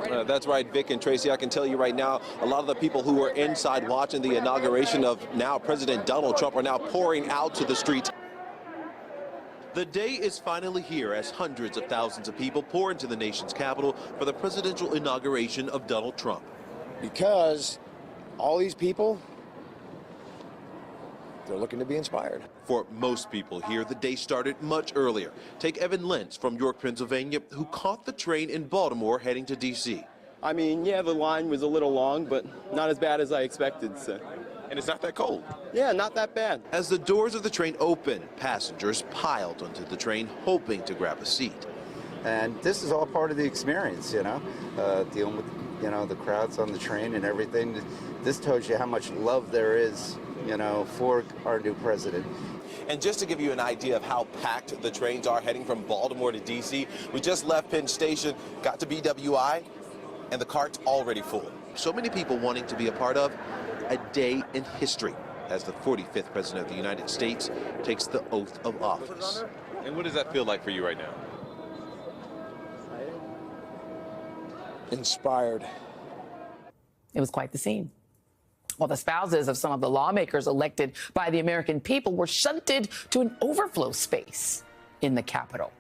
That's right, Vic and Tracy. I can tell you right now, a lot of the people who were inside watching the inauguration of now President Donald Trump are now pouring out to the streets. The day is finally here as hundreds of thousands of people pour into the nation's capital for the presidential inauguration of Donald Trump. Because all these people, they're looking to be inspired. For most people here, the day started much earlier. Take Evan Lentz from York, Pennsylvania, who caught the train in Baltimore heading to D.C. I mean, yeah, the line was a little long, but not as bad as I expected. So. And it's not that cold. Yeah, not that bad. As the doors of the train opened, passengers piled onto the train, hoping to grab a seat. And this is all part of the experience, dealing with, the crowds on the train and everything. This tells you how much love there is, for our new president. And just to give you an idea of how packed the trains are heading from Baltimore to D.C., we just left Penn Station, got to BWI, and the cart's already full. So many people wanting to be a part of a day in history as the 45th President of the United States takes the oath of office. And what does that feel like for you right now? Inspired. It was quite the scene. Well, the spouses of some of the lawmakers elected by the American people were shunted to an overflow space in the Capitol.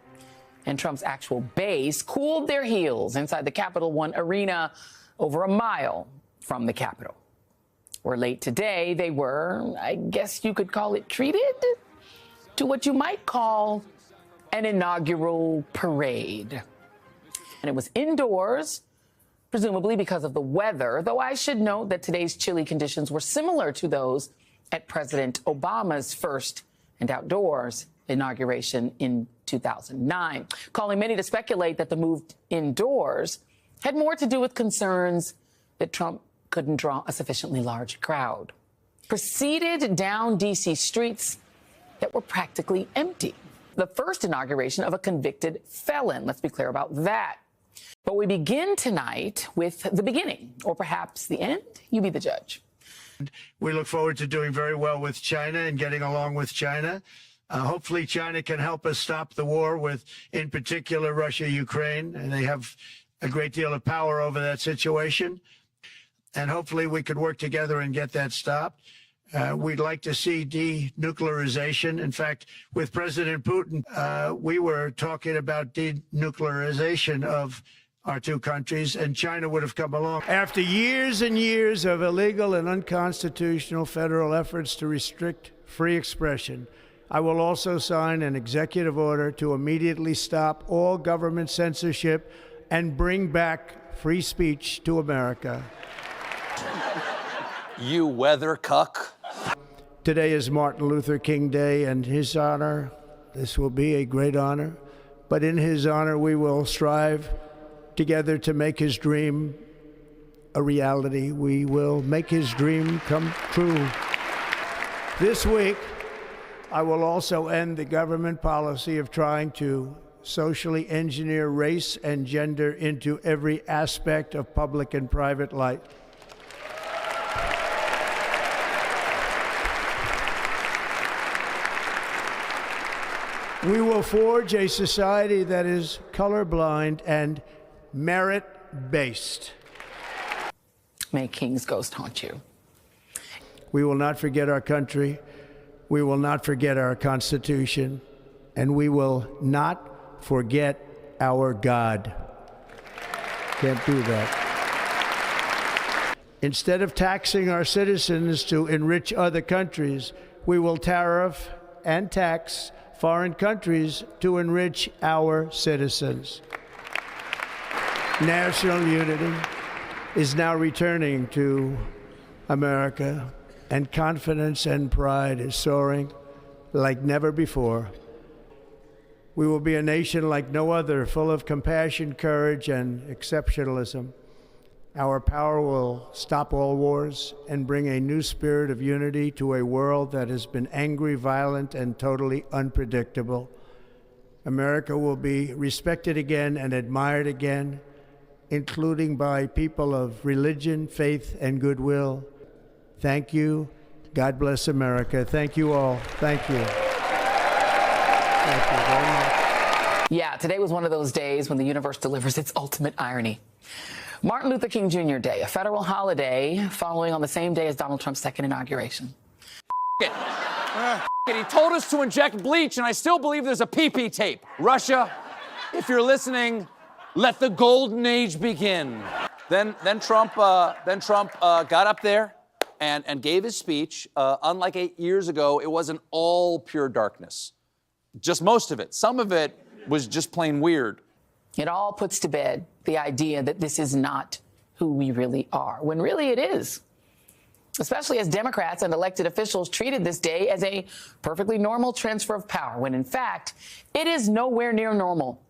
And Trump's actual base cooled their heels inside the Capital One arena over a mile from the Capitol. Where late today, they were, I guess you could call it, treated to what you might call an inaugural parade. And it was indoors, presumably because of the weather, though I should note that today's chilly conditions were similar to those at President Obama's first and outdoors inauguration in 2009, calling many to speculate that the move indoors had more to do with concerns that Trump couldn't draw a sufficiently large crowd. Proceeded down D.C. streets that were practically empty. The first inauguration of a convicted felon. Let's be clear about that. But we begin tonight with the beginning, or perhaps the end. You be the judge. We look forward to doing very well with China and getting along with China. Hopefully China can help us stop the war with, in particular, Russia, Ukraine. And they have a great deal of power over that situation. And hopefully we could work together and get that stopped. We'd like to see denuclearization. In fact, with President Putin, we were talking about denuclearization of our two countries, and China would have come along. After years and years of illegal and unconstitutional federal efforts to restrict free expression, I will also sign an executive order to immediately stop all government censorship and bring back free speech to America. You weather cuck. Today is Martin Luther King Day, and his honor, this will be a great honor, but in his honor we will strive together to make his dream a reality. We will make his dream come true. This week, I will also end the government policy of trying to socially engineer race and gender into every aspect of public and private life. We will forge a society that is colorblind and merit-based. May King's ghost haunt you. We will not forget our country. We will not forget our Constitution. And we will not forget our God. Can't do that. Instead of taxing our citizens to enrich other countries, we will tariff and tax foreign countries to enrich our citizens. National unity is now returning to America, and confidence and pride is soaring like never before. We will be a nation like no other, full of compassion, courage, and exceptionalism. Our power will stop all wars and bring a new spirit of unity to a world that has been angry, violent, and totally unpredictable. America will be respected again and admired again, including by people of religion, faith, and goodwill. Thank you. God bless America. Thank you all. Thank you. Thank you very much. Yeah, today was one of those days when the universe delivers its ultimate irony. Martin Luther King Jr. Day, a federal holiday following on the same day as Donald Trump's second inauguration. He told us to inject bleach, and I still believe there's a pee-pee tape. Russia, if you're listening, let the golden age begin. Then Trump got up there and gave his speech. Unlike 8 years ago, it wasn't all pure darkness. Just most of it. Some of it was just plain weird. It all puts to bed the idea that this is not who we really are, when really it is. Especially as Democrats and elected officials treated this day as a perfectly normal transfer of power, when in fact, it is nowhere near normal.